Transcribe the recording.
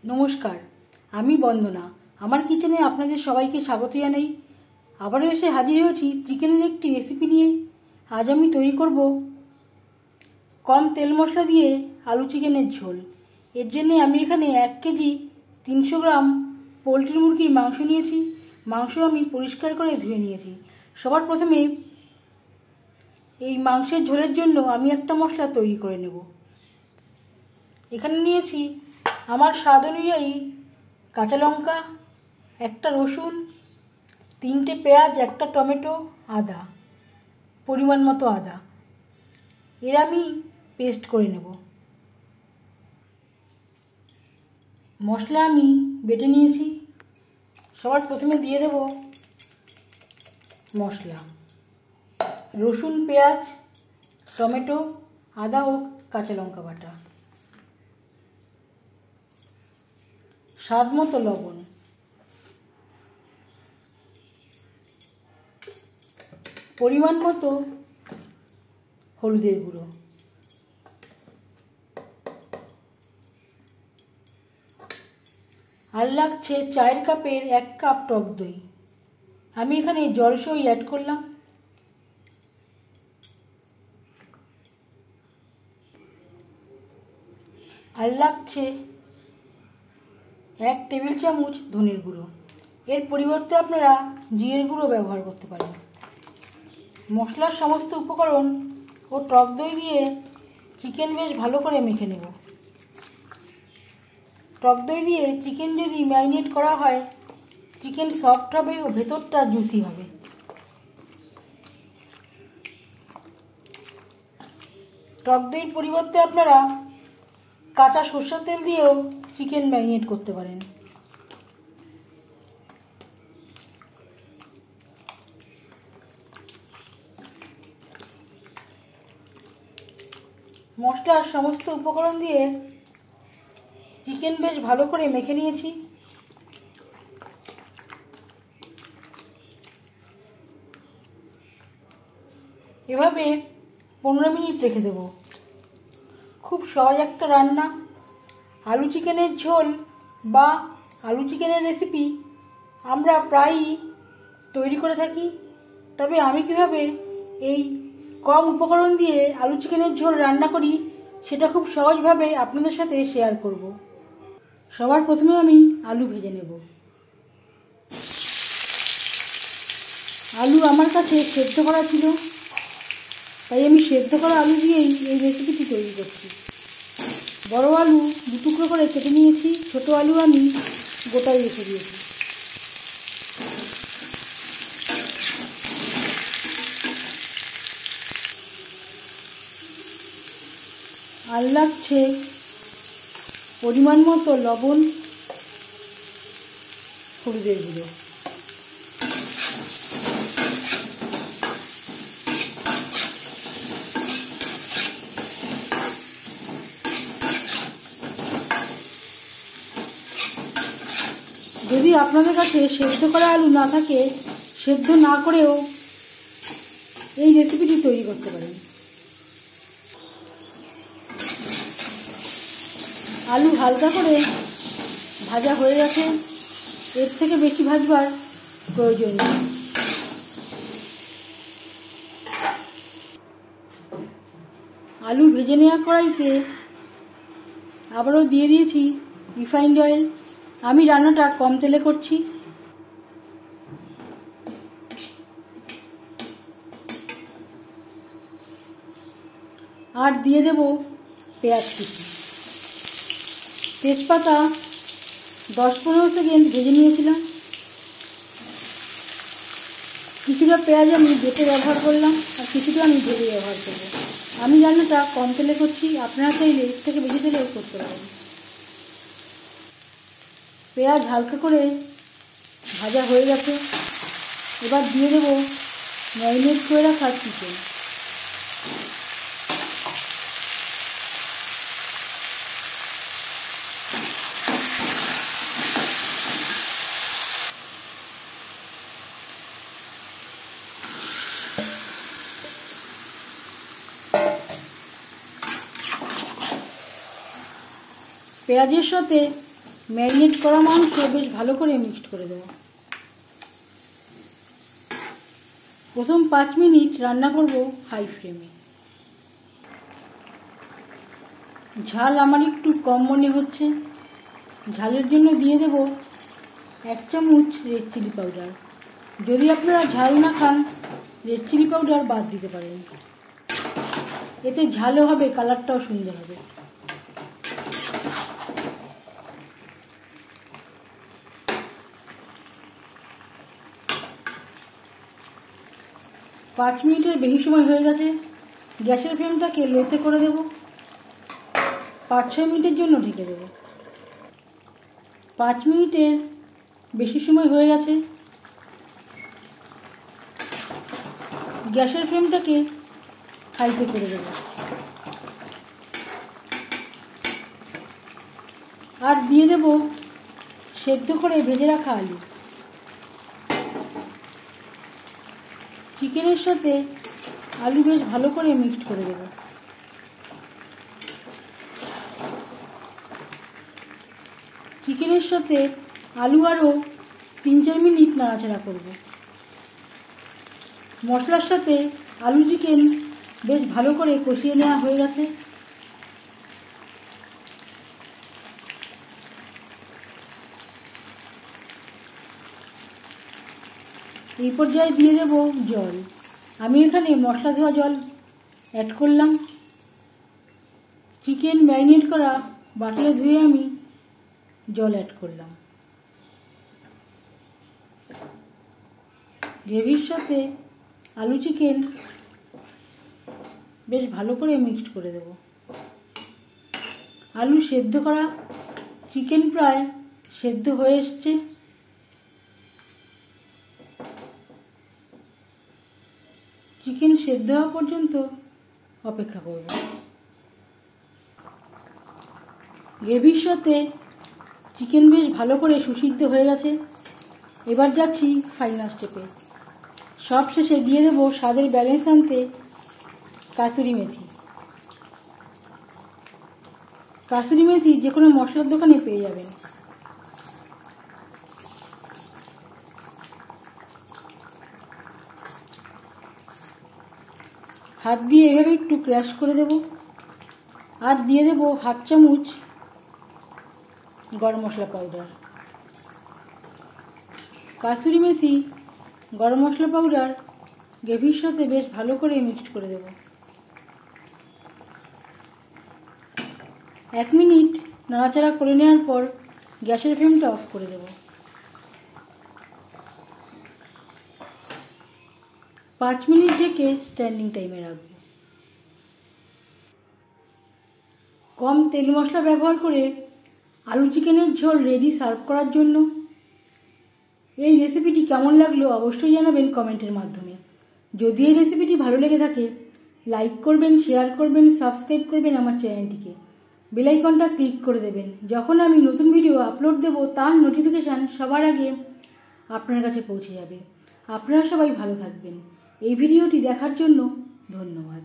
নমস্কার, আমি বন্দনা। আমার কিচেনে আপনাদের সবাইকে স্বাগত জানাই। আবারও এসে হাজির হয়েছি চিকেনের একটি রেসিপি নিয়ে। আজ আমি তৈরি করব কম তেল মশলা দিয়ে আলু চিকেনের ঝোল। এর জন্য আমি এখানে 1 কেজি 300 গ্রাম পোলট্রি মুরগির মাংস নিয়েছি। মাংস আমি পরিষ্কার করে ধুয়ে নিয়েছি। সবার প্রথমে এই মাংসের ঝোলের জন্য আমি একটা মশলা তৈরি করে নেব। এখানে নিয়েছি আমার স্বাদ অনুযায়ী কাঁচা লঙ্কা, একটা রসুন, 3টে পেঁয়াজ, একটা টমেটো, আদা, পরিমাণ মতো আদা। এর আমি পেস্ট করে নেব। মশলা আমি বেটে নিয়েছি। সবার প্রথমে দিয়ে দেব মশলা, রসুন, পেঁয়াজ, টমেটো, আদা ও কাঁচা লঙ্কা বাটা, স্বাদ মতো লবণ, পরিমাণ মতো হলুদের গুঁড়ো, আর লাগছে চায়ের কাপের 1 কাপ টক দই। আমি এখানে জল সহ অ্যাড করলাম। আর লাগছে 1 টেবিল চামচ ধনের গুঁড়ো। এর পরিবর্তে আপনারা জিরের গুঁড়ো ব্যবহার করতে পারেন। মশলার সমস্ত উপকরণ ও টক দই দিয়ে চিকেন বেশ ভালো করে মেখে নেব। টক দই দিয়ে চিকেন যদি ম্যারিনেট করা হয়, চিকেন সফট হবে ও ভেতরটা জুসি হবে। টক দইয়ের পরিবর্তে আপনারা কাঁচা সরষের তেল দিয়েও চিকেন ম্যারিনেট করতে পারেন। মশলার সমস্ত উপকরণ দিয়ে চিকেন বেশ ভালো করে মেখে নিয়েছি। এভাবে 15 মিনিট রেখে দেব। খুব সহজ একটা রান্না। আলু চিকেনের ঝোল বা আলু চিকেনের রেসিপি আমরা প্রায়ই তৈরি করে থাকি, তবে আমি কিভাবে এই কম উপকরণ দিয়ে আলু চিকেনের ঝোল রান্না করি সেটা খুব সহজভাবে আপনাদের সাথে শেয়ার করব। সবার প্রথমে আমি আলু ভেজে নেব। আলু আমার কাছে সেদ্ধ করা ছিল, তাই আমি সেদ্ধ করা আলু দিয়েই এই রেসিপিটি তৈরি করছি। বড় আলু 2 টুকরো করে কেটে নিয়েছি, ছোট আলু আমি গোটাই রেখে দিয়েছি। আর লাগছে পরিমাণ মতো লবণ, হলুদের গুঁড়ো। যদি আপনাদের কাছে সেদ্ধ করা আলু না থাকে, সেদ্ধ না করেও এই রেসিপিটি তৈরি করতে পারেন। আলু হালকা করে ভাজা হয়ে গেছে, এর থেকে বেশি ভাজবার প্রয়োজন নেই। আলু ভেজে নেওয়া কড়াইতে আবারও দিয়ে দিয়েছি রিফাইন্ড অয়েল। আমি রান্নাটা কম তেলে করছি। আর দিয়ে দেব পেঁয়াজ কুচি। তেজপাতা 10-15 সেকেন্ড ভেজে নিয়েছিলাম। কিছুটা পেঁয়াজ আমি বেটে ব্যবহার করলাম, আর কিছুটা আমি ভেজে ব্যবহার করব। আমি রান্নাটা কম তেলে করছি, আপনারা চাইলে এর থেকে বেশি তেলেও করতে পারেন। পেঁয়াজ হালকা করে ভাজা হয়ে গেছে। এবার দিয়ে দেব ম্যারিনেট করে রাখা চিকেন। পেঁয়াজের সাথে ম্যারিনেট করা মাংস বেশ ভালো করে মিক্সড করে দেবো। প্রথম 5 মিনিট রান্না করব হাই ফ্লেমে। ঝাল আমার একটু কম মনে হচ্ছে, ঝালের জন্য দিয়ে দেব 1 চামচ রেড চিলি পাউডার। যদি আপনারা ঝাল না খান রেড চিলি পাউডার বাদ দিতে পারেন, এতে ঝালও হবে, কালারটাও সুন্দর হবে। পাঁচ মিনিটের বেশি সময় হয়ে গেছে, গ্যাসের ফ্লেমটাকে লোতে করে দেব। 5-6 মিনিটের জন্য ঢেকে দেব। 5 মিনিটের বেশি সময় হয়ে গেছে, গ্যাসের ফ্লেমটাকে হাইতে করে দেব। আর দিয়ে দেব সেদ্ধ করে ভেজে রাখা আলু। চিকেনের সাথে আলু বেশ ভালো করে মিক্সড করে দেব। চিকেনের সাথে আলু আরও 3-4 মিনিট নাড়াচাড়া করব। মশলার সাথে আলু চিকেন বেশ ভালো করে কষিয়ে নেওয়া হয়ে গেছে। এই পর্যায়ে দিয়ে দেব জল। আমি এখানে মশলা ধোয়া জল অ্যাড করলাম। চিকেন ম্যারিনেট করা বাটিতে ধুয়ে আমি জল অ্যাড করলাম। গ্রেভির সাথে আলু চিকেন বেশ ভালো করে মিক্সড করে দেব। আলু সেদ্ধ করা, চিকেন প্রায় সেদ্ধ হয়ে এসছে। চিকেন সেদ্ধ হওয়া পর্যন্ত অপেক্ষা করব। গ্রেভির সাথে চিকেন বেশ ভালো করে সুসিদ্ধ হয়ে গেছে। এবার যাচ্ছি ফাইনাল স্টেপে। সব শেষে দিয়ে দেব স্বাদের ব্যালেন্স আনতে কাসুরি মেথি। কাসুরি মেথি যে কোনো মশলার দোকানে পেয়ে যাবেন। হাত দিয়ে এভাবে একটু ক্র্যাশ করে দেব। আর দিয়ে দেব 1/2 চামচ গরম মশলা পাউডার। কাসুরি মেথি, গরম মশলা পাউডার গ্রেভির সাথে বেশ ভালো করে মিক্সড করে দেব। 1 মিনিট নাড়াচাড়া করে নেওয়ার পর গ্যাসের ফ্লেমটা অফ করে দেব। 5 মিনিট ঢেকে স্ট্যান্ডিং টাইমে রাখব। কম তেল মশলা ব্যবহার করে আলু চিকেনের ঝোল রেডি সার্ভ করার জন্য। এই রেসিপিটি কেমন লাগলো অবশ্যই জানাবেন কমেন্টের মাধ্যমে। যদি এই রেসিপিটি ভালো লেগে থাকে লাইক করবেন, শেয়ার করবেন, সাবস্ক্রাইব করবেন আমার চ্যানেলটিকে। বেল আইকনটা ক্লিক করে দেবেন। যখন আমি নতুন ভিডিও আপলোড দেব তার নোটিফিকেশান সবার আগে আপনার কাছে পৌঁছে যাবে। আপনারা সবাই ভালো থাকবেন। এই ভিডিওটি দেখার জন্য ধন্যবাদ।